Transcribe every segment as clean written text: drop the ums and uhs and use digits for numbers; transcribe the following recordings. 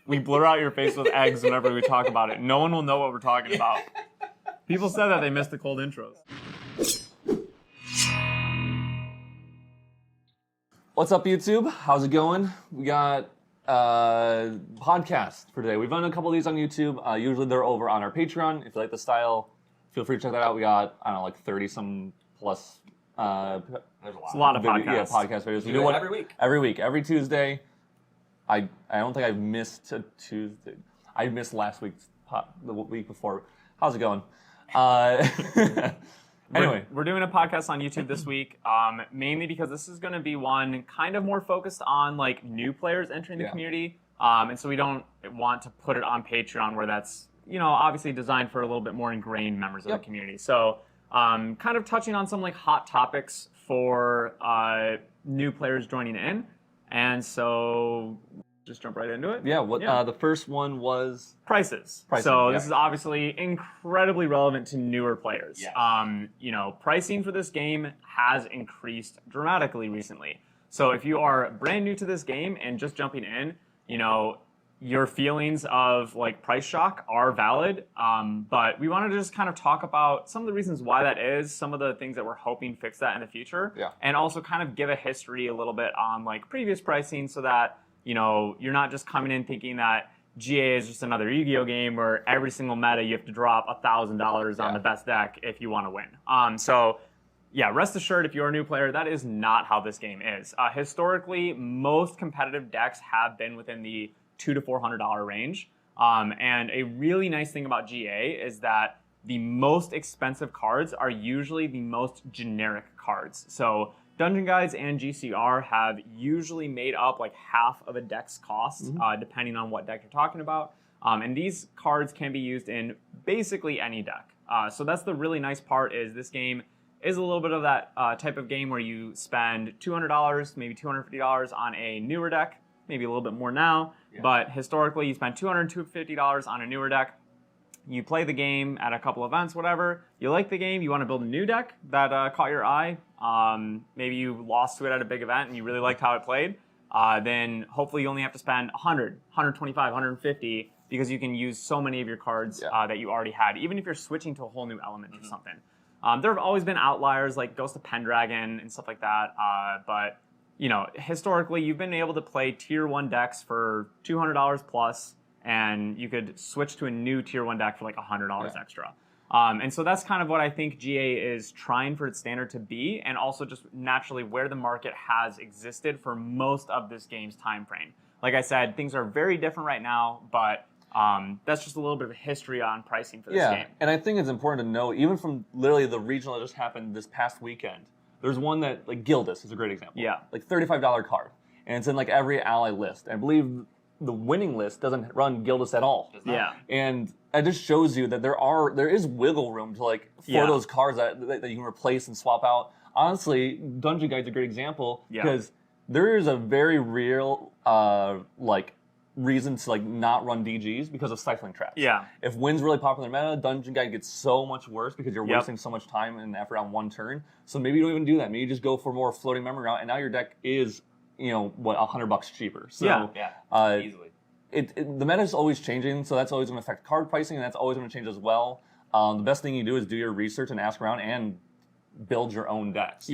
We blur out your face with eggs whenever we talk about it. No one will know what we're talking about. People said that they missed the cold intros. What's up, YouTube? How's it going? We got podcast for today. We've done a couple of these on YouTube. Usually they're over on our Patreon. If you like the style, feel free to check that out. We got, I don't know, like 30-some plus. There's a lot of podcasts. Yeah, podcast videos. We do one every week. Every week. Every Tuesday. I don't think I've missed a Tuesday. I missed last week's the week before. How's it going? Anyway, we're doing a podcast on YouTube this week, mainly because this is going to be one kind of more focused on like new players entering the community, and so we don't want to put it on Patreon where that's obviously designed for a little bit more ingrained members of the community. So kind of touching on some like hot topics for new players joining in, and so just jump right into it. Yeah. The first one was prices. So this is obviously incredibly relevant to newer players. Yes. Pricing for this game has increased dramatically recently. So if you are brand new to this game and just jumping in, your feelings of like price shock are valid. But we wanted to just kind of talk about some of the reasons why that is, some of the things that we're hoping fix that in the future, and also kind of give a history a little bit on like previous pricing so that you're not just coming in thinking that GA is just another Yu-Gi-Oh game where every single meta you have to drop $1,000 on the best deck if you want to win. So rest assured, if you're a new player, that is not how this game is. Historically, most competitive decks have been within the $200 to $400 range. And a really nice thing about GA is that the most expensive cards are usually the most generic cards. So Dungeon Guides and GCR have usually made up like half of a deck's cost, depending on what deck you're talking about. And these cards can be used in basically any deck. So that's the really nice part, is this game is a little bit of that type of game where you spend $200, maybe $250 on a newer deck, maybe a little bit more now. But historically, you spend $200, $250 on a newer deck. You play the game at a couple events, whatever. You like the game, you want to build a new deck that caught your eye. Maybe you lost to it at a big event and you really liked how it played. Then hopefully you only have to spend $100, $125, $150 because you can use so many of your cards that you already had, even if you're switching to a whole new element or something. There have always been outliers like Ghost of Pendragon and stuff like that. But historically, you've been able to play tier 1 decks for $200 plus. And you could switch to a new tier 1 deck for like $100 extra. And so that's kind of what I think GA is trying for its standard to be, and also just naturally where the market has existed for most of this game's time frame. Like I said, things are very different right now, but that's just a little bit of a history on pricing for this game. And I think it's important to know, even from literally the regional that just happened this past weekend, there's one that, like Gildas is a great example. Like $35 card. And it's in like every ally list. I believe the winning list doesn't run Gildas at all. And it just shows you that there is wiggle room to like for those cards that you can replace and swap out. Honestly, Dungeon Guide's a great example because there is a very real reason to like not run DGs because of stifling traps. If Wind's really popular in meta, Dungeon Guide gets so much worse because you're wasting so much time and effort on one turn. So maybe you don't even do that. Maybe you just go for more floating memory route, and now your deck is $100 cheaper. So easily. The meta is always changing, so that's always going to affect card pricing, and that's always going to change as well. The best thing you do is do your research and ask around and build your own decks.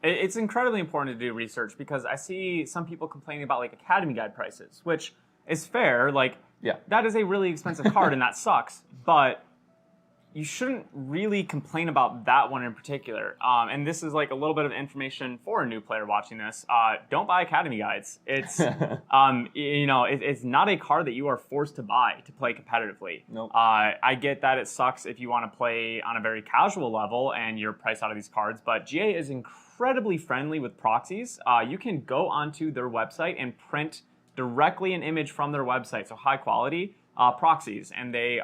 It's incredibly important to do research because I see some people complaining about like Academy Guide prices, which is fair. Like that is a really expensive card and that sucks, but you shouldn't really complain about that one in particular. And this is like a little bit of information for a new player watching this. Don't buy Academy Guides. It's it's not a card that you are forced to buy to play competitively. I get that it sucks if you want to play on a very casual level and you're priced out of these cards, but GA is incredibly friendly with proxies. You can go onto their website and print directly an image from their website, so high quality. Proxies, and they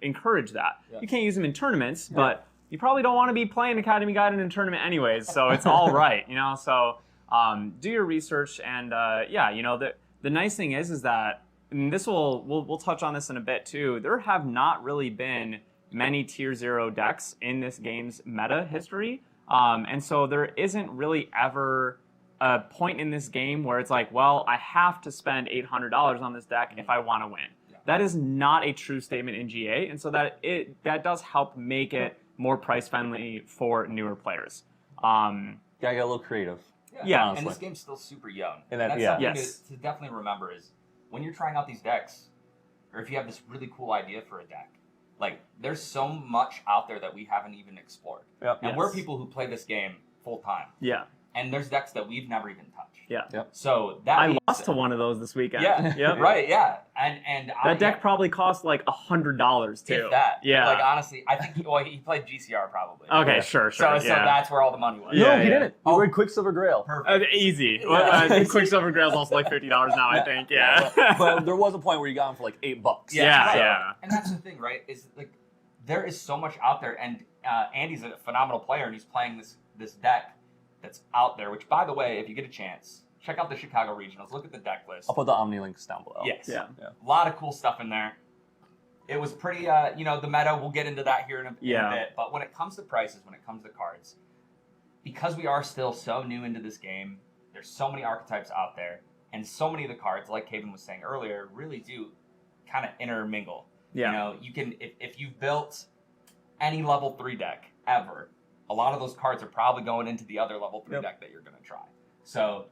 encourage that. You can't use them in tournaments, but you probably don't want to be playing Academy Guide in a tournament anyways, so it's all right, So do your research, and the nice thing is that, and this we'll touch on this in a bit too. There have not really been many tier 0 decks in this game's meta history, and so there isn't really ever a point in this game where it's like, well, I have to spend $800 on this deck if I want to win. Yeah. That is not a true statement in GA, and so that does help make it more price friendly for newer players. Gotta get a little creative. Yeah, and this game's still super young. And that's something to definitely remember is when you're trying out these decks, or if you have this really cool idea for a deck, like there's so much out there that we haven't even explored. Yep. And we're people who play this game full time. Yeah. And there's decks that we've never even touched. Yeah. Yep. So that I lost to one of those this weekend. Yeah. Yep. Right. Yeah. And that deck probably cost like $100 too. If that. Yeah. Like honestly, I think he played GCR probably. Okay. Sure. So that's where all the money was. No, he didn't. He played Quicksilver Grail. Perfect. Easy. I think Quicksilver Grail's also like $50 now. I think. Yeah. But there was a point where you got him for like $8. Yeah. And that's the thing, right? Is like there is so much out there, and Andy's a phenomenal player, and he's playing this deck that's out there. Which, by the way, if you get a chance, check out the Chicago Regionals. Look at the deck list. I'll put the Omni links down below. Yes. Yeah. A lot of cool stuff in there. It was pretty, the meta, we'll get into that here in a bit. But when it comes to prices, when it comes to cards, because we are still so new into this game, there's so many archetypes out there, and so many of the cards, like Caven was saying earlier, really do kind of intermingle. Yeah. You can, if you've built any level 3 deck ever, a lot of those cards are probably going into the other level 3 deck that you're going to try. So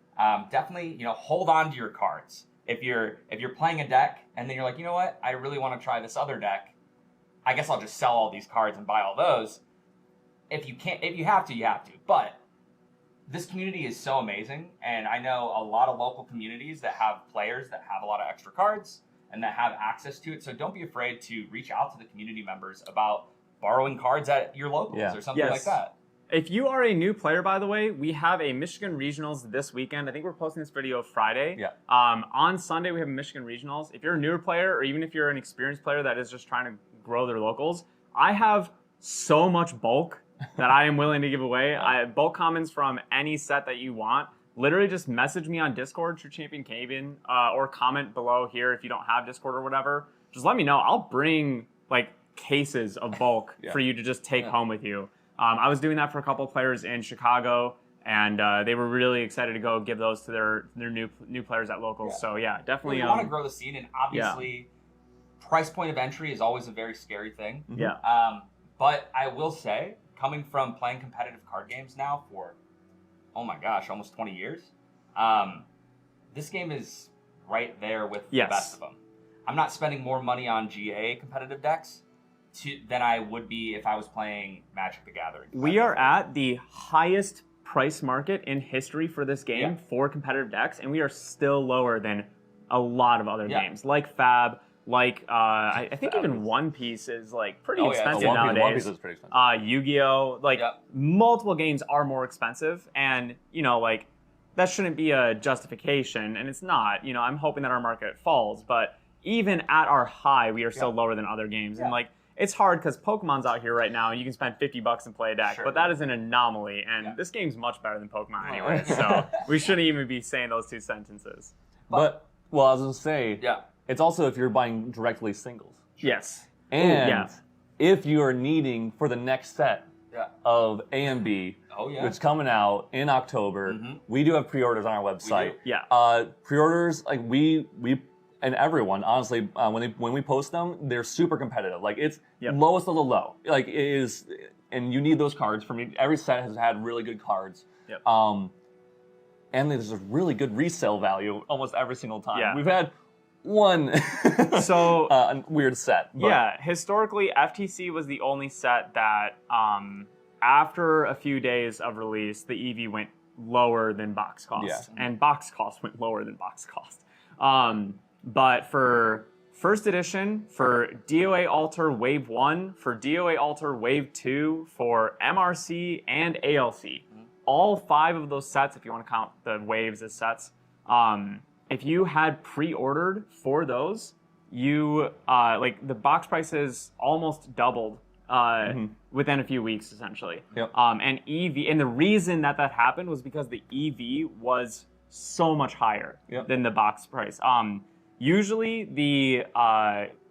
definitely, hold on to your cards. If you're playing a deck and then you're like, you know what, I really want to try this other deck, I guess I'll just sell all these cards and buy all those. If you have to, you have to. But this community is so amazing, and I know a lot of local communities that have players that have a lot of extra cards and that have access to it. So don't be afraid to reach out to the community members about borrowing cards at your locals or something like that. If you are a new player, by the way, we have a Michigan Regionals this weekend. I think we're posting this video Friday. Yeah. On Sunday, we have a Michigan Regionals. If you're a newer player, or even if you're an experienced player that is just trying to grow their locals, I have so much bulk that I am willing to give away. I have bulk commons from any set that you want. Literally just message me on Discord, True Champion Caven, or comment below here if you don't have Discord or whatever. Just let me know. I'll bring like cases of bulk for you to just take home with you. I was doing that for a couple of players in Chicago, and they were really excited to go give those to their new players at locals. Yeah. So yeah, definitely. We want to grow the scene, and obviously, price point of entry is always a very scary thing. Yeah. But I will say, coming from playing competitive card games now for, oh my gosh, almost 20 years, this game is right there with the best of them. I'm not spending more money on GA competitive decks than I would be if I was playing Magic the Gathering. We are at the highest price market in history for this game for competitive decks, and we are still lower than a lot of other games, like Fab, like I think even One Piece is like pretty expensive nowadays. One Piece is pretty expensive. Yu-Gi-Oh, like multiple games are more expensive, and like that shouldn't be a justification, and it's not. I'm hoping that our market falls, but even at our high, we are still lower than other games, and like. It's hard because Pokemon's out here right now, and you can spend $50 and play a deck, but that is an anomaly, and this game's much better than Pokemon anyway, so we shouldn't even be saying those two sentences. But I was going to say, it's also if you're buying directly singles. Yes. And if you are needing for the next set of A and B, which is coming out in October, we do have pre-orders on our website. Pre-orders, like we and everyone, honestly, when we post them, they're super competitive. Like it's lowest of the low. Like it is, and you need those cards. For me, every set has had really good cards. And there's a really good resale value almost every single time. We've had one weird set. But. Historically, FTC was the only set that after a few days of release, the EV went lower than box cost, and box cost went lower than box cost. But for first edition, for DOA Alter Wave 1, for DOA Alter Wave 2, for MRC and ALC, all 5 of those sets, if you want to count the waves as sets, if you had pre-ordered for those, you like the box prices almost doubled within a few weeks, essentially. And the reason that happened was because the EV was so much higher than the box price. Usually, the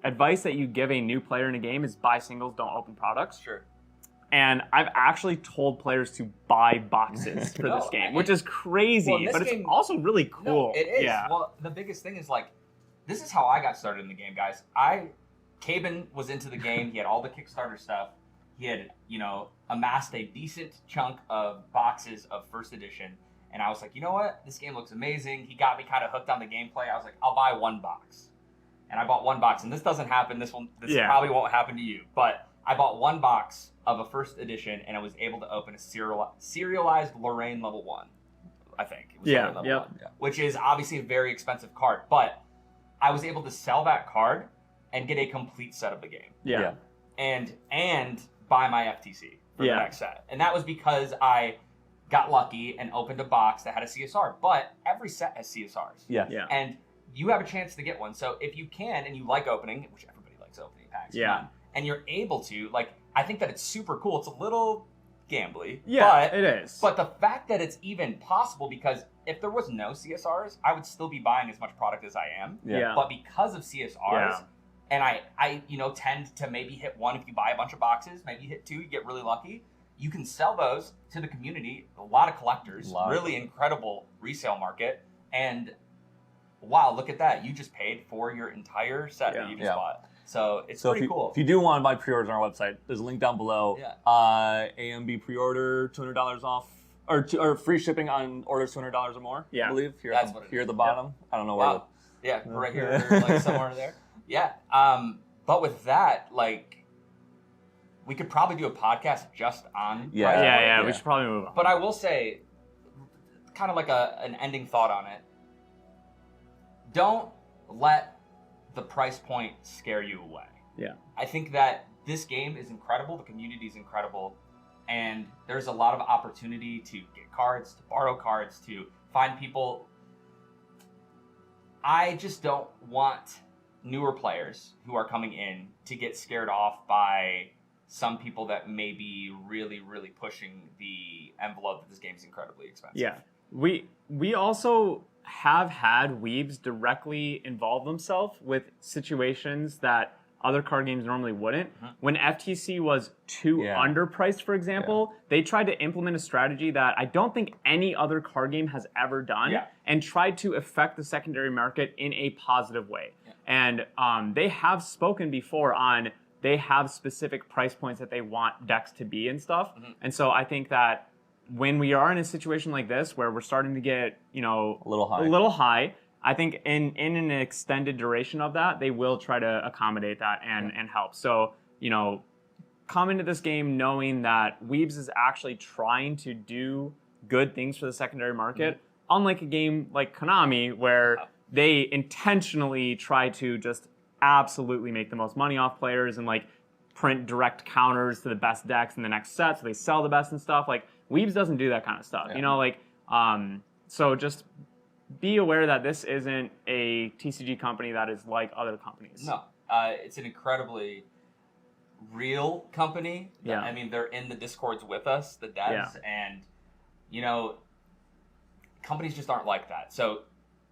advice that you give a new player in a game is buy singles, don't open products. Sure. And I've actually told players to buy boxes for this game, which is crazy, but it's also really cool. No, it is. Yeah. Well, the biggest thing is like, this is how I got started in the game, guys. Caben was into the game. He had all the Kickstarter stuff. He had, amassed a decent chunk of boxes of first edition. And I was like, you know what? This game looks amazing. He got me kind of hooked on the gameplay. I was like, I'll buy one box. And I bought one box. And this doesn't happen. This probably won't happen to you. But I bought one box of a first edition, and I was able to open a serialized Lorraine level 1, I think. It was Lorraine level 1, which is obviously a very expensive card. But I was able to sell that card and get a complete set of the game. Yeah. And buy my FTC for the next set. And that was because I got lucky and opened a box that had a CSR. But every set has CSRs. Yeah. And you have a chance to get one. So if you can and you like opening, which everybody likes opening packs, and you're able to, like, I think that it's super cool. It's a little gambly. Yeah, it is. But the fact that it's even possible, because if there was no CSRs, I would still be buying as much product as I am. Yeah. But because of CSRs, and I tend to maybe hit one if you buy a bunch of boxes, maybe you hit two, you get really lucky. You can sell those to the community, a lot of collectors, really incredible resale market. And wow, look at that. You just paid for your entire set that you just bought. So it's pretty cool. If you do want to buy pre-orders on our website, there's a link down below. Yeah. AMB pre-order, $200 off, or free shipping on orders $200 or more. Yeah. I believe here That's at the bottom. I don't know where. Right here, like somewhere there. Yeah. But with that, like, we could probably do a podcast just on. Yeah. We should probably move on. But I will say, kind of like an ending thought on it. Don't let the price point scare you away. Yeah. I think that this game is incredible. The community is incredible. And there's a lot of opportunity to get cards, to borrow cards, to find people. I just don't want newer players who are coming in to get scared off by some people that may be really, really pushing the envelope that this game is incredibly expensive. Yeah. We also have had weebs directly involve themselves with situations that other card games normally wouldn't. When FTC was too underpriced, for example, they tried to implement a strategy that I don't think any other card game has ever done and tried to affect the secondary market in a positive way. And they have spoken before on they have specific price points that they want decks to be and stuff. And so I think that when we are in a situation like this where we're starting to get, a little high, I think in an extended duration of that, they will try to accommodate that and help. So, come into this game knowing that Weebs is actually trying to do good things for the secondary market, unlike a game like Konami where they intentionally try to just absolutely make the most money off players and print direct counters to the best decks in the next set so they sell the best and stuff. Weebs doesn't do that kind of stuff, so just be aware that this isn't a TCG company that is like other companies. No, it's an incredibly real company. Yeah. I mean, they're in the Discords with us, the devs, and, companies just aren't like that. So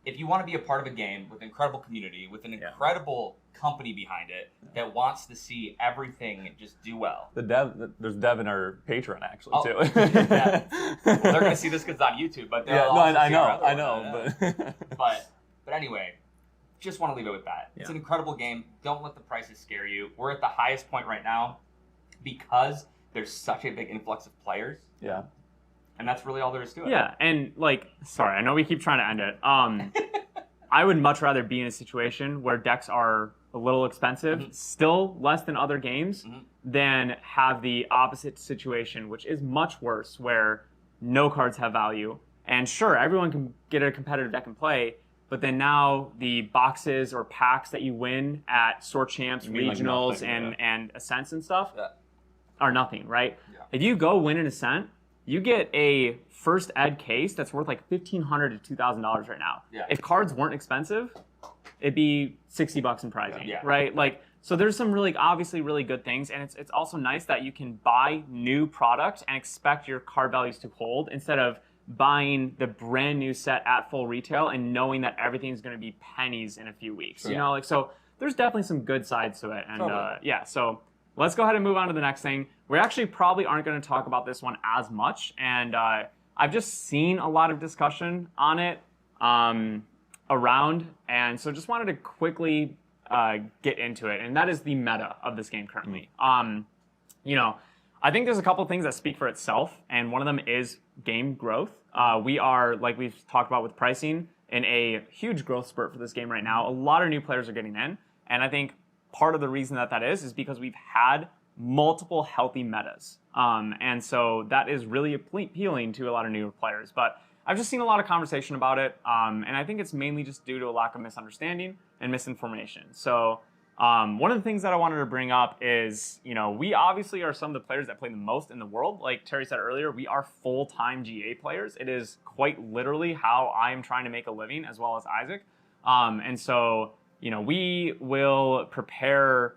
if you want to be a part of a game with an incredible community, with an incredible company behind it that wants to see everything just do well. There's dev in our Patreon actually too. They're going to see this because it's on YouTube, but I know. But anyway, just want to leave it with that. It's an incredible game. Don't let the prices scare you. We're at the highest point right now because there's such a big influx of players. Yeah. And that's really all there is to it. Yeah, and sorry, I know we keep trying to end it. I would much rather be in a situation where decks are a little expensive, still less than other games, than have the opposite situation, which is much worse, where no cards have value. And sure, everyone can get a competitive deck and play, but then now the boxes or packs that you win at Store Champs, regionals, and Ascents and stuff are nothing, right? Yeah. If you go win an Ascent, you get a first ed case that's worth $1,500 to $2,000 right now. Yeah. If cards weren't expensive, it'd be $60 in prizing, right? So there's some obviously really good things, and it's also nice that you can buy new product and expect your card values to hold instead of buying the brand new set at full retail and knowing that everything's going to be pennies in a few weeks. So there's definitely some good sides to it, and totally. So let's go ahead and move on to the next thing. We actually probably aren't going to talk about this one as much, and I've just seen a lot of discussion on it around, and so just wanted to quickly get into it, and that is the meta of this game currently. I think there's a couple things that speak for itself, and one of them is game growth. We are, like we've talked about with pricing, in a huge growth spurt for this game right now. A lot of new players are getting in, and I think part of the reason that is because we've had multiple healthy metas. And so that is really appealing to a lot of newer players. But I've just seen a lot of conversation about it, and I think it's mainly just due to a lack of misunderstanding and misinformation. So one of the things that I wanted to bring up is, we obviously are some of the players that play the most in the world. Like Terry said earlier, we are full-time GA players. It is quite literally how I am trying to make a living, as well as Isaac. And so, we will prepare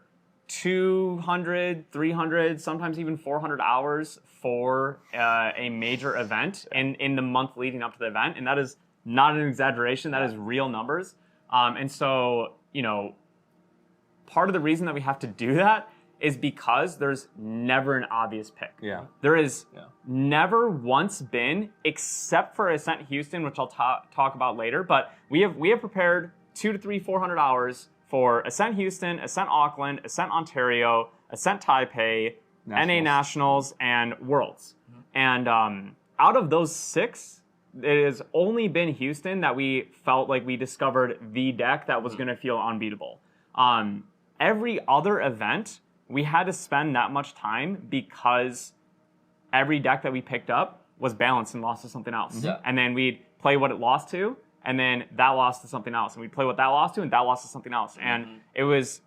200, 300, sometimes even 400 hours for a major event in the month leading up to the event. And that is not an exaggeration. That is real numbers. And so, part of the reason that we have to do that is because there's never an obvious pick. Yeah. There is never once been, except for Ascent Houston, which I'll talk about later. But we have prepared 200 to 300, 400 hours for Ascent Houston, Ascent Auckland, Ascent Ontario, Ascent Taipei, NA Nationals, and Worlds. And out of those 6, it has only been Houston that we felt like we discovered the deck that was going to feel unbeatable. Every other event, we had to spend that much time because every deck that we picked up was balanced and lost to something else. Yeah. And then we'd play what it lost to, and then that lost to something else. And we'd play what that lost to, and that lost to something else. And there was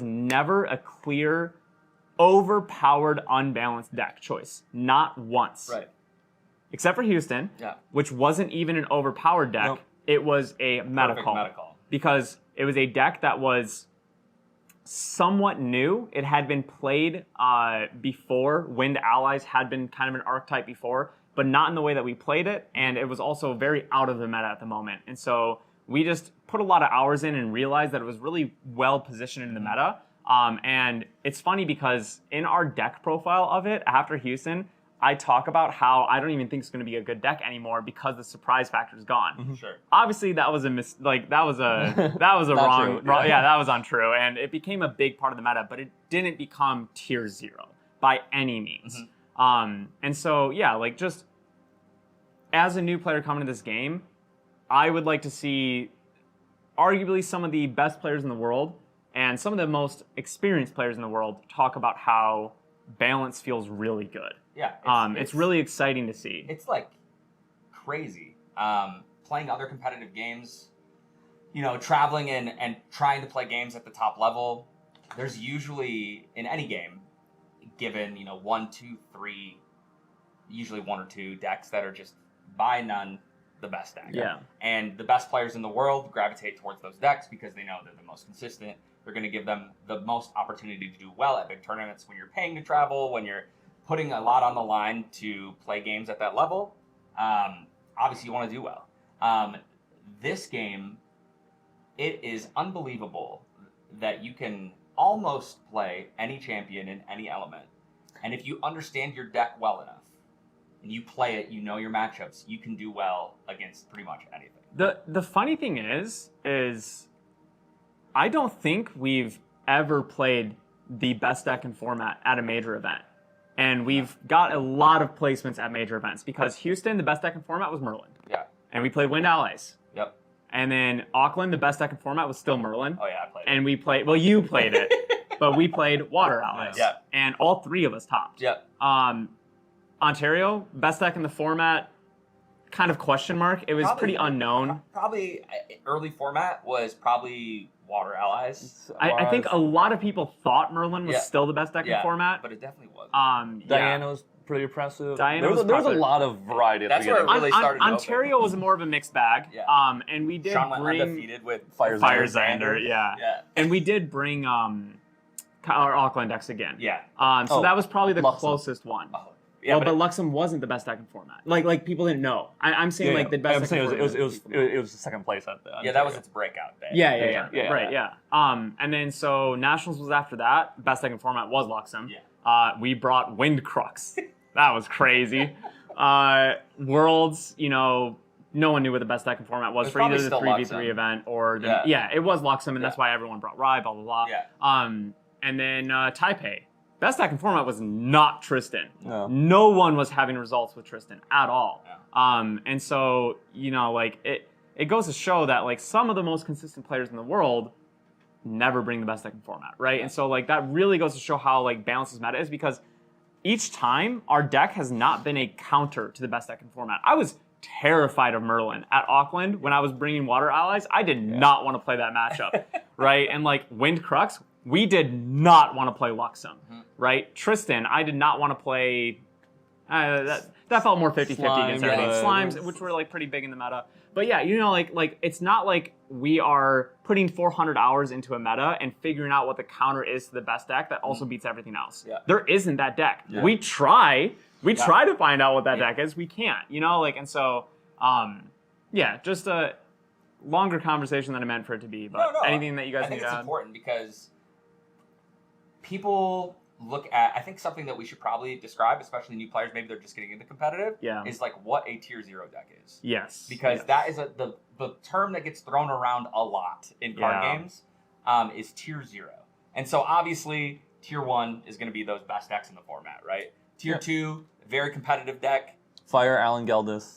never a clear, overpowered, unbalanced deck choice. Not once. Right. Except for Houston, which wasn't even an overpowered deck. Nope. It was a meta call. Because it was a deck that was somewhat new. It had been played before. Wind Allies had been kind of an archetype before, but not in the way that we played it. And it was also very out of the meta at the moment. And so we just put a lot of hours in and realized that it was really well positioned in the meta. And it's funny because in our deck profile of it, after Houston, I talk about how I don't even think it's going to be a good deck anymore because the surprise factor is gone. Sure. Obviously, that was a that was a wrong. That was untrue, and it became a big part of the meta, but it didn't become tier 0 by any means. And so, just as a new player coming to this game, I would like to see arguably some of the best players in the world and some of the most experienced players in the world talk about how balance feels really good. Yeah, it's really exciting to see. It's like crazy. Playing other competitive games, traveling and trying to play games at the top level. There's usually, in any game, given 1, 2, 3, usually 1 or 2 decks that are just by none the best deck. Yeah. And the best players in the world gravitate towards those decks because they know they're the most consistent. They're going to give them the most opportunity to do well at big tournaments. When you're paying to travel, when you're putting a lot on the line to play games at that level, obviously you want to do well. This game, it is unbelievable that you can almost play any champion in any element. And if you understand your deck well enough, and you play it, you know your matchups, you can do well against pretty much anything. The funny thing is I don't think we've ever played the best deck in format at a major event. And we've got a lot of placements at major events because Houston, the best deck in format was Merlin. Yeah. And we played Wind Allies. Yep. And then Auckland, the best deck in format was still Merlin. Oh, yeah, I played it. And we played, well, you played it, but we played Water Allies. Yeah. And all 3 of us topped. Yep. Ontario, best deck in the format, kind of question mark. It was pretty unknown. Probably early format was probably Water Allies. I think a lot of people thought Merlin was still the best deck in format. But it definitely was. Diana was pretty impressive. There was a lot of variety. That's where it really started. Ontario was more of a mixed bag. Yeah. And we did bring undefeated with Firezander. Yeah. And we did bring our Auckland decks again. Yeah. So that was probably the closest one. Oh, well, but Luxem wasn't the best deck in format. Like people didn't know. I'm saying like the best. I'm saying it was the second place at the. That was its breakout day. Yeah. And then so Nationals was after that. Best deck in format was Luxem. Yeah. We brought Wind Crux. That was crazy. Worlds, no one knew what the best deck in format was for either the 3v3 event or the it was Luxem, and that's why everyone brought Rye, blah blah blah. And then Taipei. Best deck in format was not Tristan. No one was having results with Tristan at all. And so, it goes to show that like some of the most consistent players in the world never bring the best deck in format, right? And so like that really goes to show how like balanced this meta is, because each time our deck has not been a counter to the best deck in format. I was terrified of Merlin at Auckland when I was bringing Water Allies. I did not want to play that matchup, right? And like Wind Crux, we did not want to play Luxem, right? Tristan, I did not want to play. That felt more 50-50 against everything. Slimes, which were like pretty big in the meta. But yeah, like it's not like we are putting 400 hours into a meta and figuring out what the counter is to the best deck that also beats everything else. There isn't that deck. We try to find out what that deck is. We can't, and so just a longer conversation than I meant for it to be. But anything that you guys need to add? I think it's important because people look at, I think something that we should probably describe, especially new players, maybe they're just getting into competitive, is like what a tier 0 deck is. Yes. Because that is the term that gets thrown around a lot in card games is tier 0. And so obviously tier 1 is going to be those best decks in the format, right? Tier 2, very competitive deck. Fire Alan Geldis.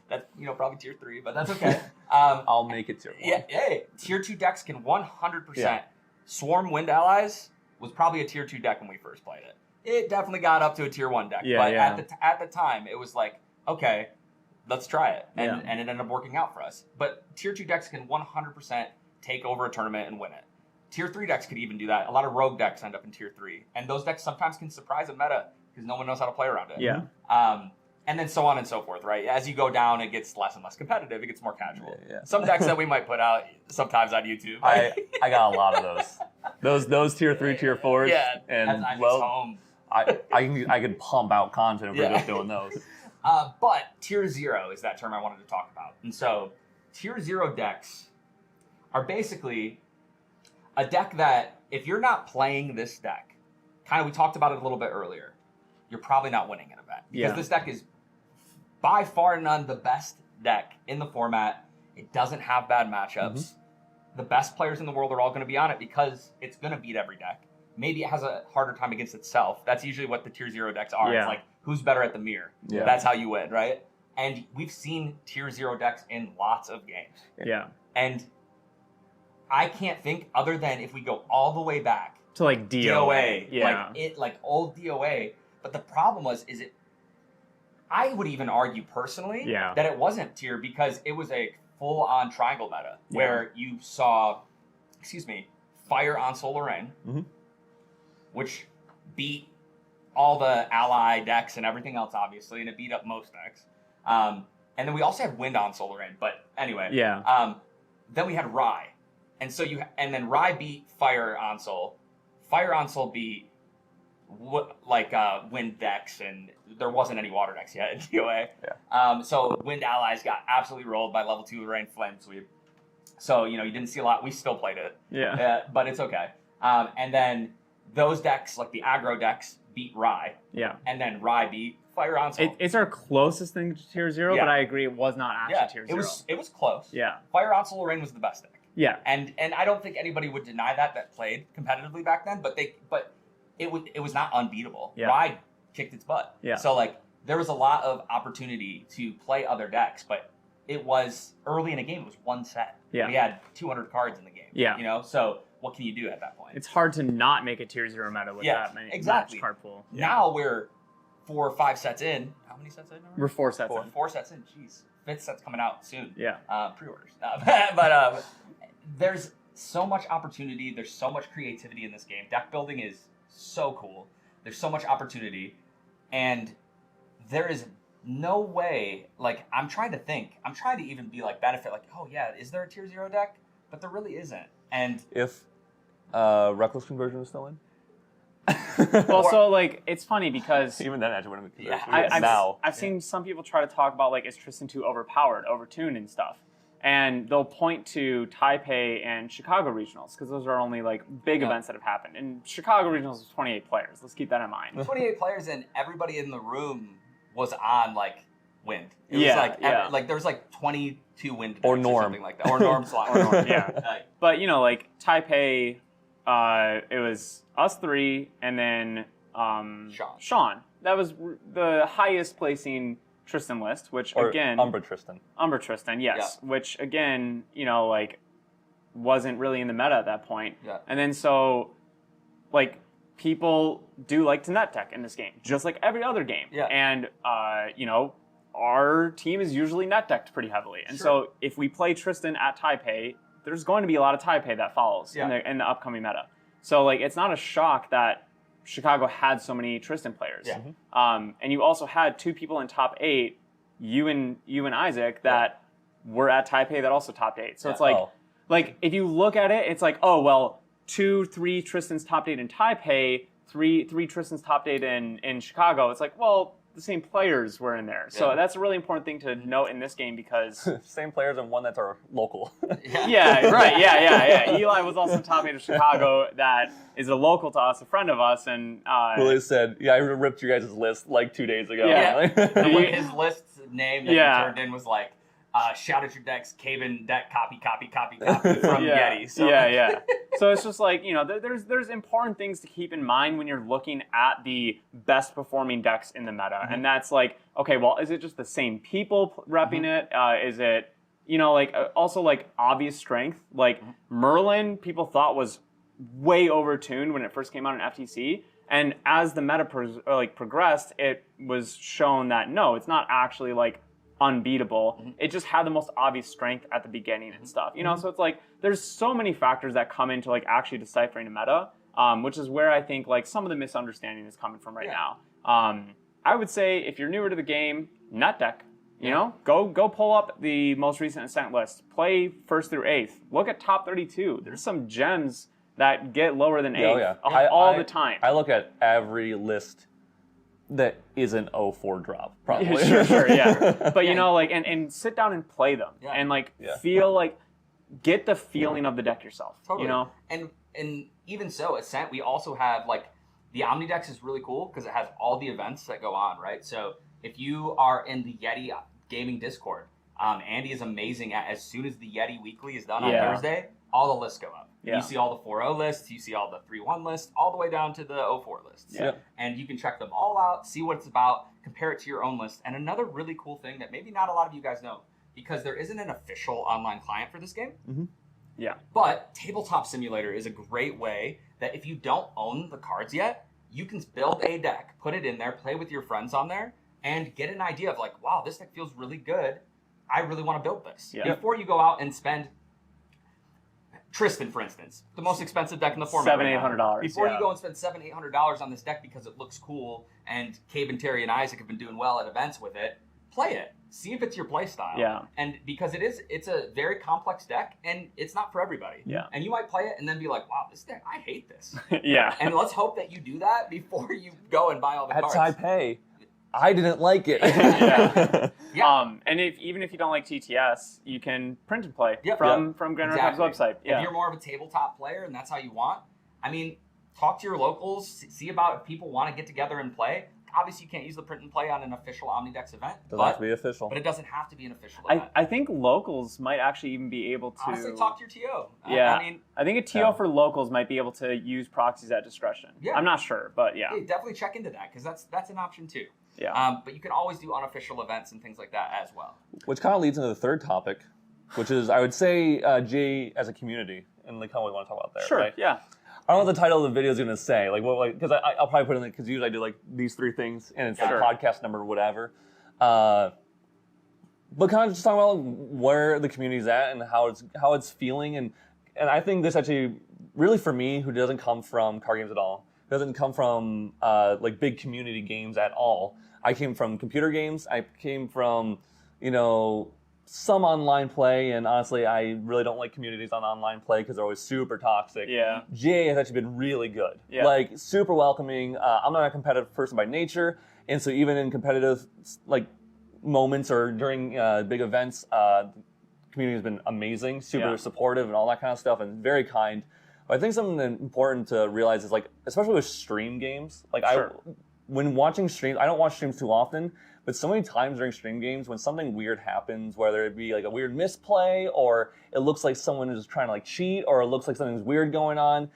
That's probably tier 3, but that's okay. I'll make it tier 1. Tier 2 decks can 100%. Swarm Wind Allies was probably a tier 2 deck when we first played it. It definitely got up to a tier 1 deck. At the time, it was like, okay, let's try it. And it ended up working out for us. But tier 2 decks can 100% take over a tournament and win it. Tier 3 decks could even do that. A lot of rogue decks end up in tier 3. And those decks sometimes can surprise a meta because no one knows how to play around it. And then so on and so forth, right? As you go down, it gets less and less competitive. It gets more casual. Some decks that we might put out sometimes on YouTube. I got a lot of those. Those tier 3, tier 4s. And home. I could pump out content if we're just doing those. But tier 0 is that term I wanted to talk about. And so tier 0 decks are basically a deck that if you're not playing this deck, kind of we talked about it a little bit earlier, you're probably not winning an event. Because this deck is by far and none the best deck in the format. It doesn't have bad matchups. The best players in the world are all going to be on it because it's going to beat every deck. Maybe it has a harder time against itself. That's usually what the tier 0 decks are. It's like, who's better at the mirror? That's how you win, right? And we've seen tier 0 decks in lots of games. And I can't think other than if we go all the way back to like DOA. Like old DOA. But the problem I would even argue personally that it wasn't tier because it was a full-on triangle meta where you saw, Fire on Solar Rain, which beat all the ally decks and everything else, obviously, and it beat up most decks. And then we also had Wind on Solar Rain, but anyway. Then we had Rye. And so and then Rye beat Fire on Soul. Fire on Soul beat Wind decks, and there wasn't any water decks yet in DOA. So Wind Allies got absolutely rolled by level 2 Rain Flame Sweep. So, you didn't see a lot. We still played it. But it's okay. And then those decks, like the aggro decks, beat Rye. And then Rye beat Fire on Soul. It's our closest thing to tier 0, but I agree it was not actually tier 0. It was close. Fire on Solar Rain was the best deck. And I don't think anybody would deny that played competitively back then, but it was not unbeatable. Rye kicked its butt. So there was a lot of opportunity to play other decks, but it was early in a game. It was one set. We had 200 cards in the game. So what can you do at that point? It's hard to not make a tier 0 meta with that many card pool. Now we're 4 or 5 sets in. How many sets in? We're 4 sets in. 4 sets in. Jeez. 5th set's coming out soon. Pre-orders. But there's so much opportunity. There's so much creativity in this game. Deck building is so cool. There's so much opportunity. And there is no way, I'm trying to think. I'm trying to even be benefit, is there a tier 0 deck? But there really isn't. And if Reckless Conversion is still in? Well, so like it's funny because even then actually wouldn't be I've seen some people try to talk about like is Tristan too overpowered, overtuned and stuff. And they'll point to Taipei and Chicago regionals because those are only like big events that have happened. And Chicago regionals was 28 players. Let's keep that in mind. 28 players and everybody in the room was on like wind. It was like there was like 22 wind or norm, something like that, or norm slot. Or norm. But you know, like Taipei, it was us three and then Sean. That was the highest placing Tristan list, which again... Umbra Tristan, yes. Yeah. Which again, you know, like, wasn't really in the meta at that point. Yeah. And then so, like, people do like to net deck in this game, just like every other game. Yeah. And, you know, our team is usually net decked pretty heavily. And so if we play Tristan at Taipei, there's going to be a lot of Taipei that follows in the upcoming meta. So, like, it's not a shock that Chicago had so many Tristan players. Yeah. And you also had two people in top 8, you and Isaac, that were at Taipei that also topped 8. So it's like if you look at it, it's like, oh well, 2-3 Tristans top 8 in Taipei, three Tristans top 8 in Chicago. It's like, well, the same players were in there. So that's a really important thing to note in this game because... same players and one that's our local. Yeah. Eli was also top 8 of Chicago that is a local to us, a friend of us, and... Willie said, I ripped you guys' list like 2 days ago. His list's name that he turned in was like, shout at your decks, Caven deck, copy from Yeti. So. Yeah. So it's just like, you know, there's important things to keep in mind when you're looking at the best performing decks in the meta. Mm-hmm. And that's like, okay, well, is it just the same people repping it? Is it, you know, like, also like obvious strength? Like Merlin, people thought was way overtuned when it first came out in FTC. And as the meta progressed, it was shown that no, it's not actually like unbeatable. It just had the most obvious strength at the beginning and stuff, you know. So it's like there's so many factors that come into like actually deciphering a meta, which is where I think like some of the misunderstanding is coming from right now. I would say if you're newer to the game, net deck. You know, go pull up the most recent Ascent list. Play 1st through 8th. Look at top 32. There's some gems that get lower than 8th all the time. I look at every list that is an 0-4 drop, probably. Sure, yeah. But, you know, like, and sit down and play them. Yeah. And, like, feel, like, get the feeling of the deck yourself, you know? And even so, Ascent, we also have, like, the Omnidex is really cool because it has all the events that go on, right? So if you are in the Yeti Gaming Discord, Andy is amazing at as soon as the Yeti Weekly is done on Thursday, all the lists go up. Yeah. You see all the 4-0 lists, you see all the 3-1 lists, all the way down to the 0-4 lists. Yeah. And you can check them all out, see what it's about, compare it to your own list. And another really cool thing that maybe not a lot of you guys know, because there isn't an official online client for this game. Yeah. But Tabletop Simulator is a great way that if you don't own the cards yet, you can build a deck, put it in there, play with your friends on there, and get an idea of like, wow, this deck feels really good. I really want to build this. Yeah. Before you go out and spend... Tristan, for instance, the most expensive deck in the format. $700-800. Before you go and spend $700-800 on this deck because it looks cool and Cave and Terry and Isaac have been doing well at events with it, play it. See if it's your play style. Yeah. And because it's a very complex deck and it's not for everybody. Yeah. And you might play it and then be like, wow, this deck, I hate this. Yeah. And let's hope that you do that before you go and buy all the cards. At Taipei, I didn't like it. And even if you don't like TTS, you can print and play from Grand Archive's website. If you're more of a tabletop player and that's how you want, I mean, talk to your locals, see about if people want to get together and play. Obviously, you can't use the print and play on an official Omnidex event. Doesn't have to be official. But it doesn't have to be an official event. I think locals might actually even be able to... Honestly, talk to your TO. I think a TO for locals might be able to use proxies at discretion. Yeah. I'm not sure, but yeah. Hey, definitely check into that, because that's an option too. Yeah. But you can always do unofficial events and things like that as well. Which kind of leads into the third topic, which is, I would say, Jay as a community, and like how we want to talk about there. Sure, right? yeah. I don't know what the title of the video is going to say, because I'll probably put in it, because usually I do like these 3 things, and it's like podcast number or whatever. But kind of just talking about where the community's at and how it's feeling, and I think this actually, really for me, who doesn't come from card games at all, doesn't come from like big community games at all. I came from computer games. I came from, some online play, and honestly, I really don't like communities on online play because they're always super toxic. Yeah. GA has actually been really good. Yeah. Like, super welcoming. I'm not a competitive person by nature, and so even in competitive like moments or during big events, the community has been amazing, super supportive, and all that kind of stuff, and very kind. But I think something important to realize is, like, especially with stream games, like when watching streams, I don't watch streams too often, but so many times during stream games, when something weird happens, whether it be like a weird misplay, or it looks like someone is trying to like cheat, or it looks like something's weird going on,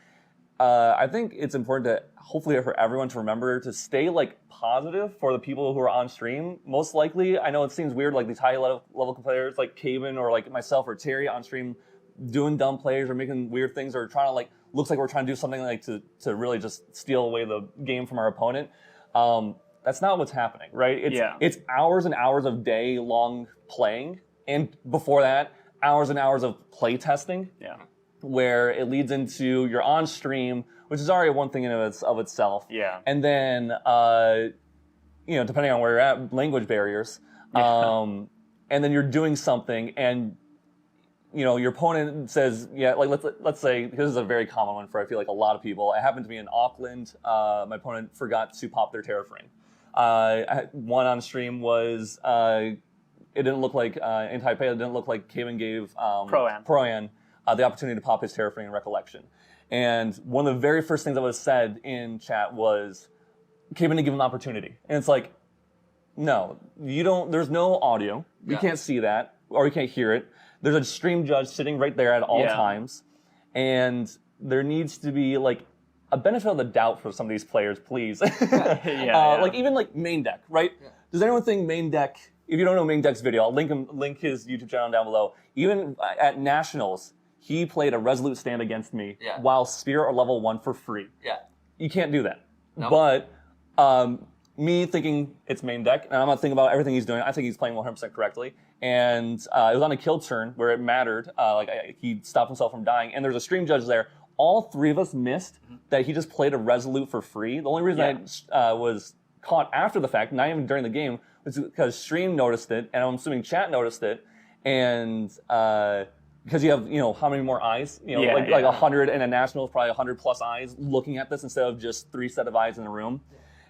I think it's important to, hopefully for everyone to remember to stay like positive for the people who are on stream. Most likely, I know it seems weird, like these high level players like Caven or like myself or Terry on stream doing dumb plays or making weird things or trying to like, looks like we're trying to do something like to really just steal away the game from our opponent. That's not what's happening, right? It's hours and hours of day-long playing, and before that, hours and hours of play testing. Yeah. Where it leads into you're on stream, which is already one thing in of itself. Yeah. And then, depending on where you're at, language barriers. And then you're doing something, and your opponent says, like let's say, because this is a very common one for I feel like a lot of people. It happened to me in Auckland. My opponent forgot to pop their terra frame. One on stream was it didn't look like in Taipei. It didn't look like Caven gave Pro-An the opportunity to pop his terra frame in Recollection. And one of the very first things that was said in chat was, Caven didn't give him an opportunity. And it's like, no, you don't. There's no audio. You can't see that, or you can't hear it. There's a stream judge sitting right there at all times, and there needs to be like a benefit of the doubt for some of these players, please. Like even like Main Deck, right? Yeah. Does anyone think Main Deck? If you don't know Main Deck's video, I'll link his YouTube channel down below. Even at Nationals, he played a Resolute stand against me while Spear or level 1 for free. Yeah, you can't do that. No. But me thinking it's Main Deck, and I'm not thinking about everything he's doing. I think he's playing 100% correctly. And it was on a kill turn where it mattered. He stopped himself from dying, and there's a stream judge there. All three of us missed that he just played a Resolute for free. The only reason I was caught after the fact, not even during the game, was because stream noticed it, and I'm assuming chat noticed it, and because you have how many more eyes, like 100 in a national, probably 100 plus eyes looking at this instead of just 3 set of eyes in a room.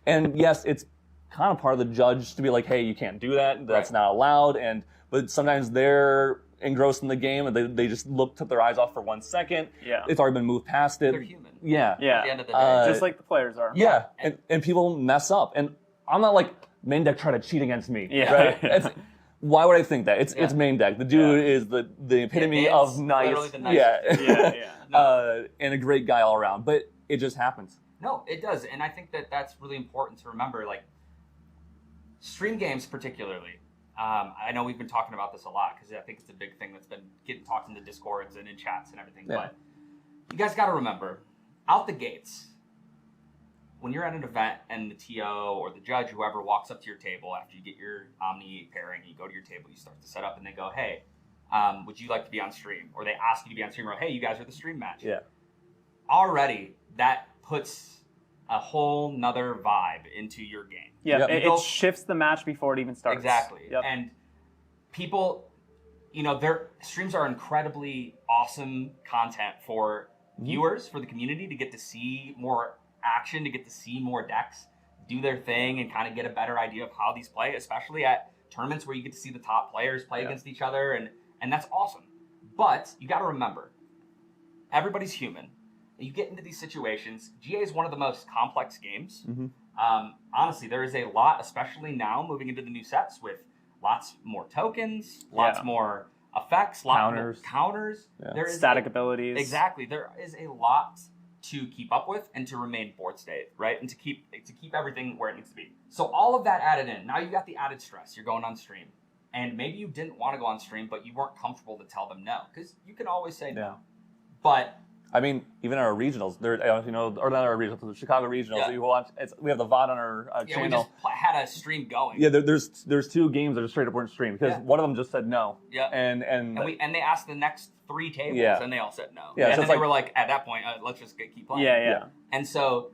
And yes, it's kind of part of the judge to be like, hey, you can't do that. That's not allowed. But sometimes they're engrossed in the game and they just took their eyes off for 1 second. Yeah. It's already been moved past it. They're human. Yeah. At the end of the day. Just like the players are. Yeah. And people mess up. And I'm not like, Main Deck try to cheat against me. Yeah. Right? Why would I think that? It's Main Deck. The dude is the epitome of nice. And a great guy all around. But it just happens. No, it does. And I think that's really important to remember. Like, stream games particularly, I know we've been talking about this a lot because I think it's a big thing that's been getting talked in the Discords and in chats and everything. But you guys got to remember, out the gates, when you're at an event and the TO or the judge, whoever walks up to your table after you get your Omni pairing, you go to your table, you start to set up, and they go, hey, would you like to be on stream? Or they ask you to be on stream, or hey, you guys are the stream match. Yeah. Already, that puts a whole nother vibe into your game. Yeah, it shifts the match before it even starts. Exactly. Yep. And people, their streams are incredibly awesome content for viewers, for the community to get to see more action, to get to see more decks do their thing and kind of get a better idea of how these play, especially at tournaments where you get to see the top players play against each other, and that's awesome. But you got to remember, everybody's human. You get into these situations. GA is one of the most complex games. Honestly, there is a lot, especially now moving into the new sets with lots more tokens, lots more effects, lots more counters. There is static abilities. Exactly. There is a lot to keep up with and to remain board state, right? And to keep everything where it needs to be. So all of that added in. Now you've got the added stress. You're going on stream. And maybe you didn't want to go on stream, but you weren't comfortable to tell them no. Because you can always say no. But I mean, even our regionals, or not our regionals, the Chicago regionals. You watch. We have the VOD on our channel. We just had a stream going. Yeah, there's 2 games that are straight up weren't streamed because one of them just said no. Yeah. And they asked the next 3 tables and they all said no. Yeah. And so then they were like, at that point, let's just keep playing. Yeah. And so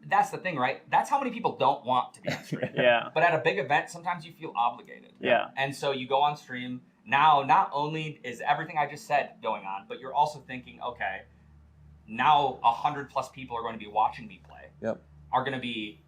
that's the thing, right? That's how many people don't want to be on stream. But at a big event, sometimes you feel obligated. Yeah. And so you go on stream Now, not only is everything I just said going on, but you're also thinking, okay, now 100+ people are going to be watching me play. Yep. Are going to be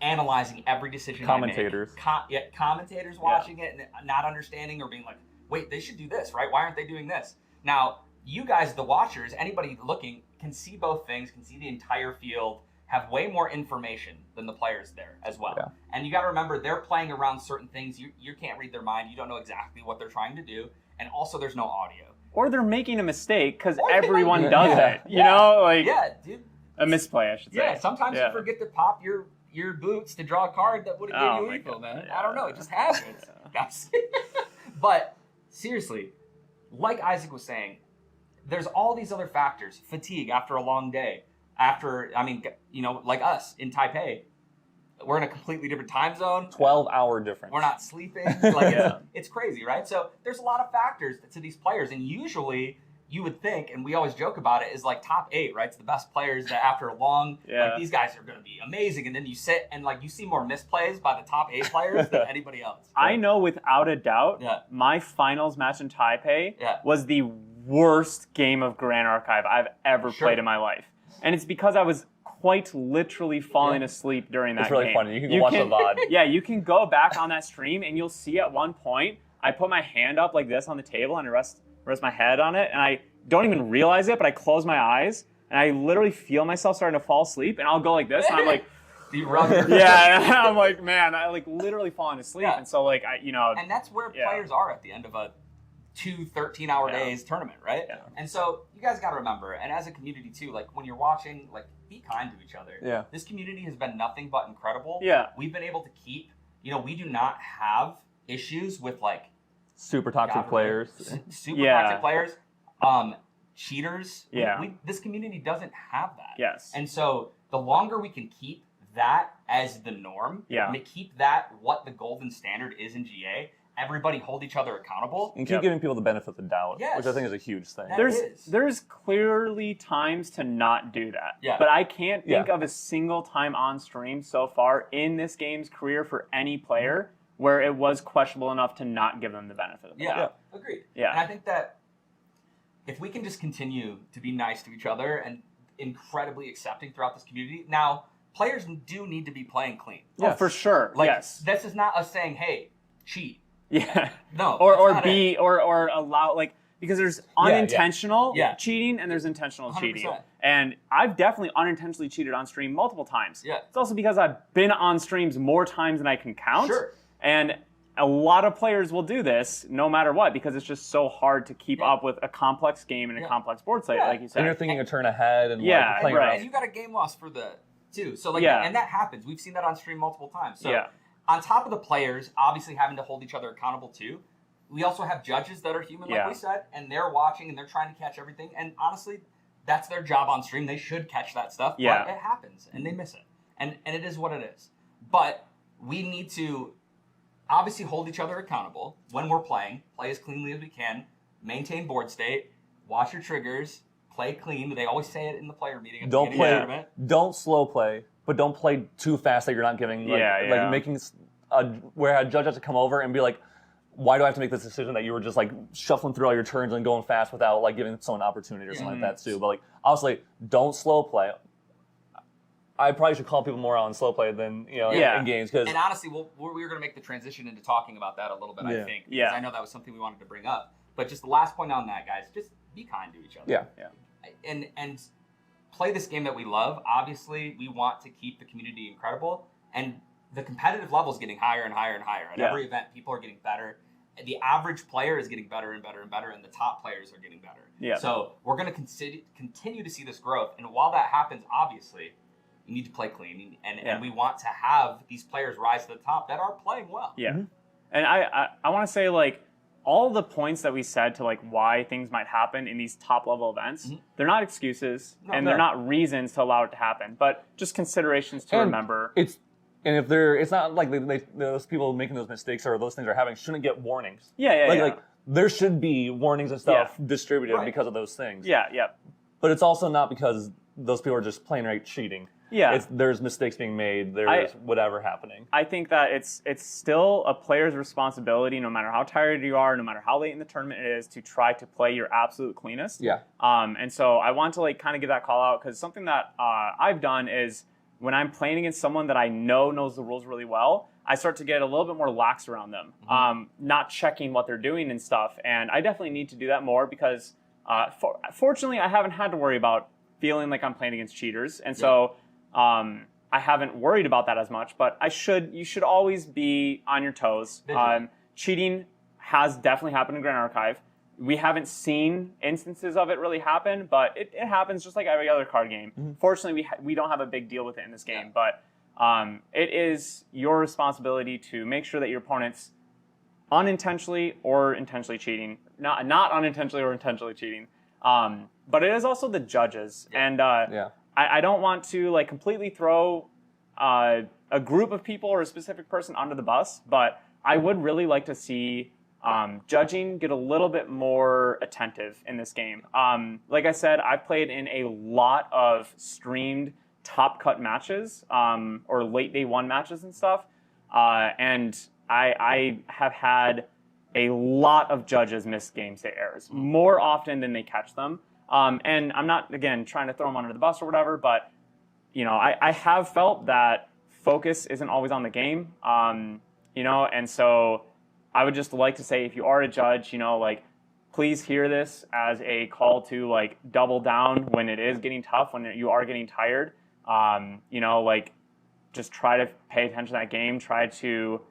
analyzing every decision Commentators. I make. Commentators watching it and not understanding or being like, wait, they should do this, right? Why aren't they doing this? Now, you guys, the watchers, anybody looking, can see both things, can see the entire field, have way more information than the players there as well. Yeah. And you got to remember, they're playing around certain things. You can't read their mind. You don't know exactly what they're trying to do. And also, there's no audio. Or they're making a mistake because everyone does it. You know, like dude. A misplay, I should say. Yeah, sometimes you forget to pop your boots to draw a card that would have given you equal, man. Yeah. I don't know. It just happens. But seriously, like Isaac was saying, there's all these other factors. Fatigue after a long day. Like us in Taipei, we're in a completely different time zone. 12-hour difference. We're not sleeping. It's crazy, right? So there's a lot of factors to these players, and usually you would think, and we always joke about it, is like top 8, right? It's the best players that after a long, like these guys are going to be amazing, and then you sit and like you see more misplays by the top 8 players than anybody else. I know without a doubt, my finals match in Taipei was the worst game of Grand Archive I've ever played in my life. And it's because I was quite literally falling aslead during that game. It's really funny. You can watch the VOD. Yeah, you can go back on that stream and you'll see at one point, I put my hand up like this on the table and I rest my head on it. And I don't even realize it, but I close my eyes and I literally feel myself starting to fall asleep. And I'll go like this and I'm like... Yeah, I'm like, man, I like literally falling asleep. And so like, And that's where players are at the end of a 2 13-hour days tournament, right? Yeah. And so you guys got to remember, and as a community too, like when you're watching, like be kind to each other. Yeah. This community has been nothing but incredible. Yeah. We've been able to keep, we do not have issues with like super toxic players. Toxic players. Cheaters. Yeah. This community doesn't have that. Yes. And so the longer we can keep that as the norm, keep that what the golden standard is in GA, everybody hold each other accountable. And keep giving people the benefit of the doubt, which I think is a huge thing. There's clearly times to not do that. Yeah. But I can't think of a single time on stream so far in this game's career for any player where it was questionable enough to not give them the benefit of the doubt. Agreed. Yeah. And I think that if we can just continue to be nice to each other and incredibly accepting throughout this community, now players do need to be playing clean. Oh, for sure. This is not us saying, hey, cheat. Yeah. No. Or allow, like, because there's unintentional cheating and there's intentional 100%. cheating. And I've definitely unintentionally cheated on stream multiple times. Yeah. It's also because I've been on streams more times than I can count. Sure. And a lot of players will do this no matter what because it's just so hard to keep up with a complex game and a complex board site, like you said. And you're thinking a turn ahead and like playing around. And you got a game loss for the too. So and that happens. We've seen that on stream multiple times. So on top of the players obviously having to hold each other accountable too, we also have judges that are human, like we said, and they're watching and they're trying to catch everything. And honestly, that's their job on stream. They should catch that stuff. But it happens and they miss it. And it is what it is. But we need to obviously hold each other accountable when we're playing, play as cleanly as we can, maintain board state, watch your triggers, play clean. They always say it in the player meeting. Don't slow play, but don't play too fast that you're not giving, like making where a judge has to come over and be like, why do I have to make this decision that you were just like shuffling through all your turns and going fast without like giving someone an opportunity or something like that too. But like, obviously, don't slow play. I probably should call people more on slow play than in games. And honestly, we were going to make the transition into talking about that a little bit. I think because I know that was something we wanted to bring up. But just the last point on that, guys, just be kind to each other. And play this game that we love. Obviously, we want to keep the community incredible, and the competitive level is getting higher and higher and higher. At every event, people are getting better. The average player is getting better and better and better, and the top players are getting better. Yeah. So we're going to continue to see this growth. And while that happens, obviously, you need to play clean, and we want to have these players rise to the top that are playing well. Yeah. And I want to say, like, all the points that we said to, like, why things might happen in these top-level events, they're not excuses, they're not reasons to allow it to happen, but just considerations to remember. It's not like those people making those mistakes or those things are having shouldn't get warnings. Like, there should be warnings and stuff distributed because of those things. Yeah. But it's also not because those people are just plain right cheating. Yeah. There's mistakes being made. There's whatever happening. I think that it's still a player's responsibility, no matter how tired you are, no matter how late in the tournament it is, to try to play your absolute cleanest. Yeah. And so I want to like kind of give that call out, because something that I've done is when I'm playing against someone that I know knows the rules really well, I start to get a little bit more lax around them, not checking what they're doing and stuff. And I definitely need to do that more, because fortunately I haven't had to worry about feeling like I'm playing against cheaters. And so I haven't worried about that as much, but you should always be on your toes. Cheating has definitely happened in Grand Archive. We haven't seen instances of it really happen, but it happens just like every other card game. Fortunately, we don't have a big deal with it in this game, but it is your responsibility to make sure that your opponent's unintentionally or intentionally cheating, not unintentionally or intentionally cheating. But it is also the judges, and I don't want to like completely throw a group of people or a specific person under the bus, but I would really like to see judging get a little bit more attentive in this game. Like I said, I've played in a lot of streamed top cut matches or late day one matches and stuff, and I have had a lot of judges miss game state errors more often than they catch them. And I'm not, again, trying to throw them under the bus or whatever, but you know, I have felt that focus isn't always on the game, you know, and so I would just like to say, if you are a judge, you know, like, please hear this as a call to like double down when it is getting tough, when you are getting tired. You know, like, just try to pay attention to that game. Try to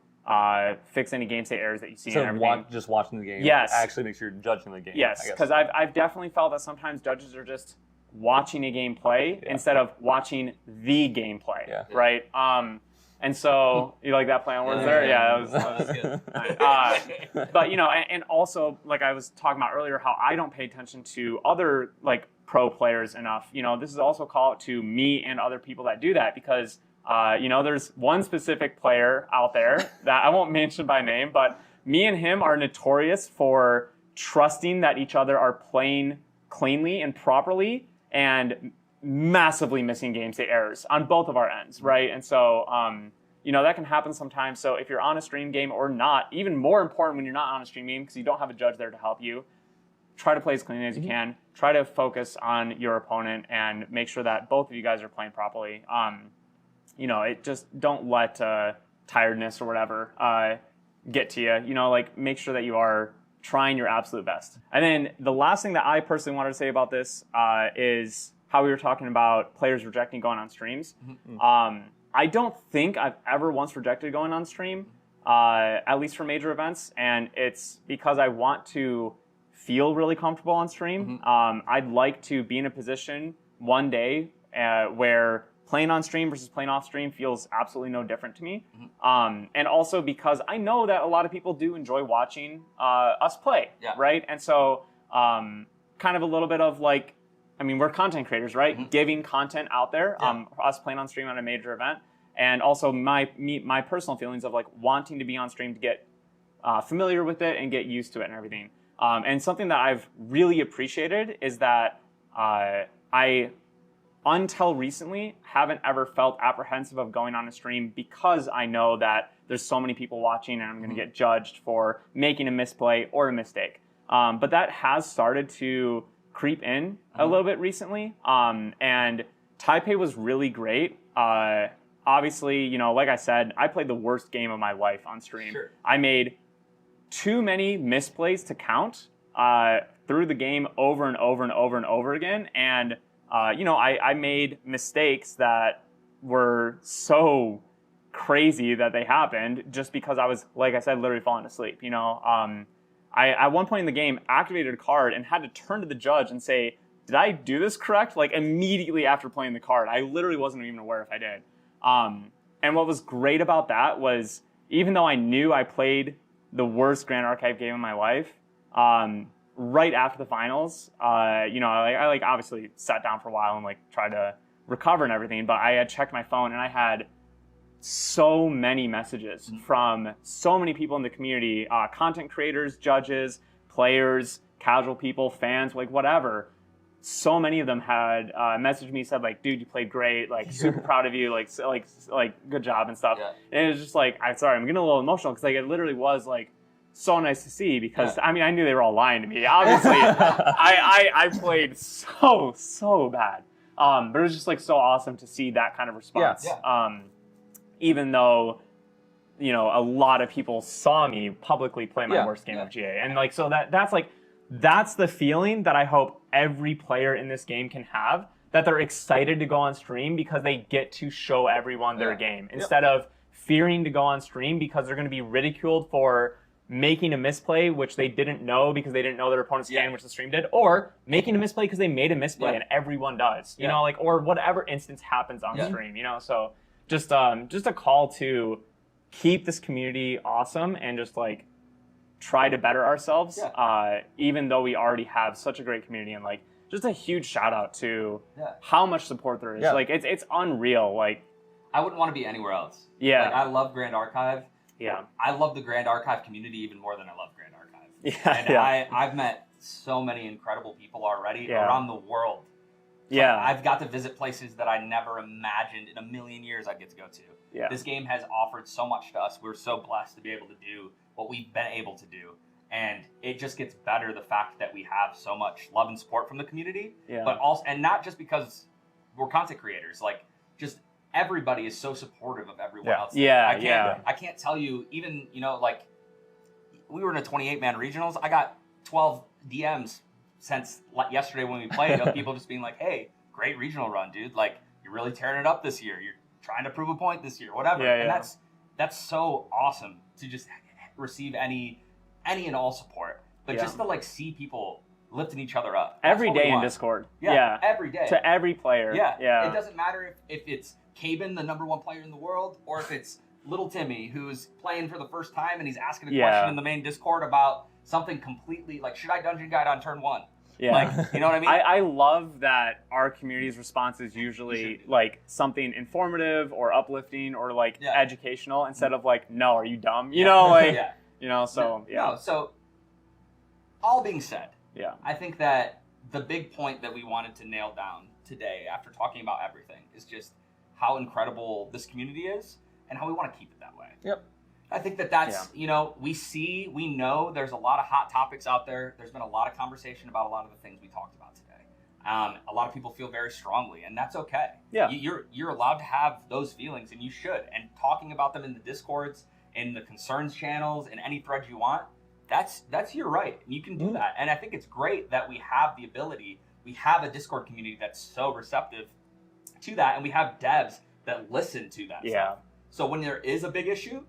fix any game state errors that you see. So just watching the game. Yes. Actually make sure you're judging the game. Yes, because I've definitely felt that sometimes judges are just watching a game play instead of watching the gameplay. Yeah. Right. And so, you like that play on words there? Yeah, that was good. But, you know, and also, like I was talking about earlier, how I don't pay attention to other, like, pro players enough. You know, this is also a call out to me and other people that do that, because, you know, there's one specific player out there that I won't mention by name, but me and him are notorious for trusting that each other are playing cleanly and properly, and massively missing game state errors on both of our ends, right? And so, you know, that can happen sometimes. So if you're on a stream game or not, even more important when you're not on a stream game, because you don't have a judge there to help you, try to play as cleanly as you can. Try to focus on your opponent and make sure that both of you guys are playing properly. You know, don't let tiredness or whatever get to you. You know, like, make sure that you are trying your absolute best. And then the last thing that I personally wanted to say about this is how we were talking about players rejecting going on streams. I don't think I've ever once rejected going on stream, at least for major events, and it's because I want to feel really comfortable on stream. I'd like to be in a position one day where playing on stream versus playing off stream feels absolutely no different to me. And also because I know that a lot of people do enjoy watching us play, right? And so kind of a little bit of like, I mean, we're content creators, right? Giving content out there, us playing on stream at a major event, and also my personal feelings of like wanting to be on stream to get familiar with it and get used to it and everything. And something that I've really appreciated is that I, until recently, haven't ever felt apprehensive of going on a stream, because I know that there's so many people watching and I'm going to get judged for making a misplay or a mistake. But that has started to creep in a little bit recently, and Taipei was really great. Obviously, you know, like I said, I played the worst game of my life on stream. I made too many misplays to count through the game over and over and over and over again, and you know, I made mistakes that were so crazy that they happened just because I was, like I said, literally falling asleep. You know, I at one point in the game activated a card and had to turn to the judge and say, did I do this correct? Like, immediately after playing the card. I literally wasn't even aware if I did. And what was great about that was, even though I knew I played the worst Grand Archive game of my life, right after the finals, you know, I obviously sat down for a while and like tried to recover and everything, but I had checked my phone and I had so many messages from so many people in the community, content creators, judges, players, casual people, fans, like whatever, so many of them had messaged me, said like, dude, you played great, like super proud of you, like good job and stuff. Yeah. And it was just like, I'm getting a little emotional because like it literally was like so nice to see because I mean I knew they were all lying to me. Obviously, I played so bad, but it was just like so awesome to see that kind of response. Even though, you know, a lot of people saw me publicly play my worst game of GA, and like so that's the feeling that I hope every player in this game can have, that they're excited to go on stream because they get to show everyone their game instead of fearing to go on stream because they're going to be ridiculed for making a misplay, which they didn't know because they didn't know their opponent's hand, which the stream did, or making a misplay because they made a misplay and everyone does, you know, like, or whatever instance happens on stream, you know, so just a call to keep this community awesome and just like try to better ourselves, even though we already have such a great community, and like just a huge shout out to how much support there is. Like it's unreal. Like I wouldn't want to be anywhere else. Yeah. Like, I love Grand Archive. Yeah. I love the Grand Archive community even more than I love Grand Archive. Yeah. And I've met so many incredible people already around the world. I've got to visit places that I never imagined in a million years I'd get to go to. Yeah. This game has offered so much to us. We're so blessed to be able to do what we've been able to do. And it just gets better the fact that we have so much love and support from the community. But also, and not just because we're content creators, like just everybody is so supportive of everyone else. I can't tell you, even, you know, like we were in a 28-man regionals. I got 12 DMs since yesterday when we played of people just being like, hey, great regional run, dude. Like, you're really tearing it up this year. You're trying to prove a point this year, whatever. And that's so awesome to just receive any and all support. But just to like see people lifting each other up. Every day in Discord. Every day. To every player. It doesn't matter if it's Caben, the #1 player in the world, or if it's little Timmy, who's playing for the first time and he's asking a question in the main Discord about something completely like, should I dungeon guide on turn 1? Like, you know what I mean? I love that our community's response is usually like something informative or uplifting or like educational instead of like, no, are you dumb? You know, like, you know, so, No, so all being said, I think that the big point that we wanted to nail down today after talking about everything is just how incredible this community is and how we want to keep it that way. I think that's, you know, we know there's a lot of hot topics out there. There's been a lot of conversation about a lot of the things we talked about today. A lot of people feel very strongly, and that's okay. You're allowed to have those feelings, and you should. And talking about them in the Discords, in the concerns channels, in any thread you want, that's your right. You can do that. And I think it's great that we have the ability. We have a Discord community that's so receptive to that, and we have devs that listen to that stuff. So when there is a big issue,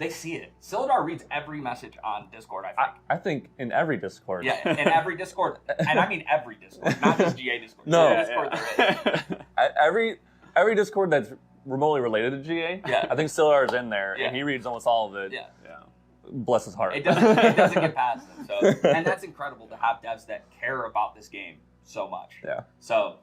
they see it. Silidar reads every message on Discord, I think. I think in every Discord. Yeah, in every Discord. And I mean every Discord, not just GA Discord. No. Discord there is. Every Discord that's remotely related to GA, I think Silidar is in there, and he reads almost all of it. Bless his heart. It doesn't get past him. So, and that's incredible to have devs that care about this game so much. So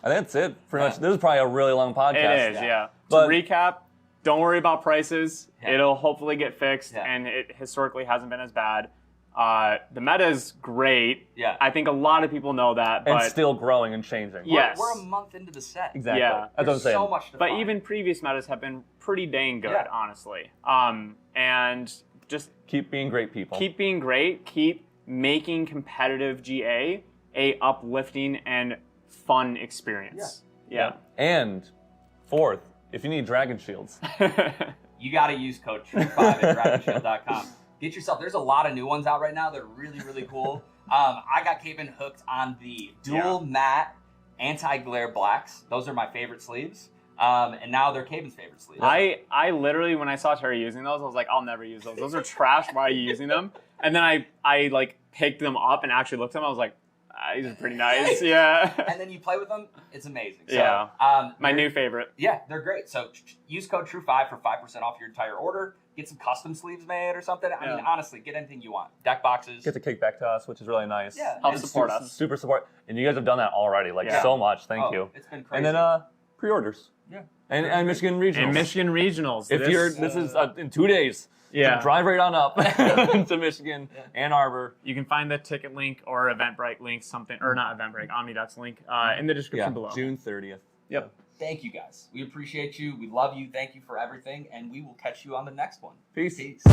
I think that's it. Pretty much. This is probably a really long podcast. It is, But to recap, don't worry about prices. It'll hopefully get fixed, and it historically hasn't been as bad. The meta is great. I think a lot of people know that. But and still growing and changing. We're a month into the set. Exactly. That's what I'm saying. So much to find. Even previous metas have been pretty dang good, honestly. And just keep being great people. Keep being great. Keep making competitive GA a uplifting and fun experience. And fourth, if you need dragon shields, you got to use code TRUE5 at dragonshield.com. Get yourself. There's a lot of new ones out right now. They're really, really cool. I got Caven hooked on the dual matte anti-glare blacks. Those are my favorite sleeves. And now they're Caven's favorite sleeves. I literally, when I saw Terry using those, I was like, I'll never use those. Those are trash. Why are you using them? And then I like picked them up and actually looked at them. I was like, these are pretty nice. And then you play with them. It's amazing. So, my new favorite. Yeah, they're great. So use code TRUE5 for 5% off your entire order. Get some custom sleeves made or something. I mean, honestly, get anything you want. Deck boxes. Get the kickback to us, which is really nice. Help support us. Super support. And you guys have done that already. Like so much. Thank you. It's been crazy. And then pre-orders. And Michigan Regionals. And Michigan Regionals. If this is in 2 days. Yeah. So drive right on up to Michigan, Ann Arbor. You can find the ticket link or Eventbrite link, or not Eventbrite, OmniDucks link in the description below. June 30th. Yep. Thank you, guys. We appreciate you. We love you. Thank you for everything. And we will catch you on the next one. Peace. Peace.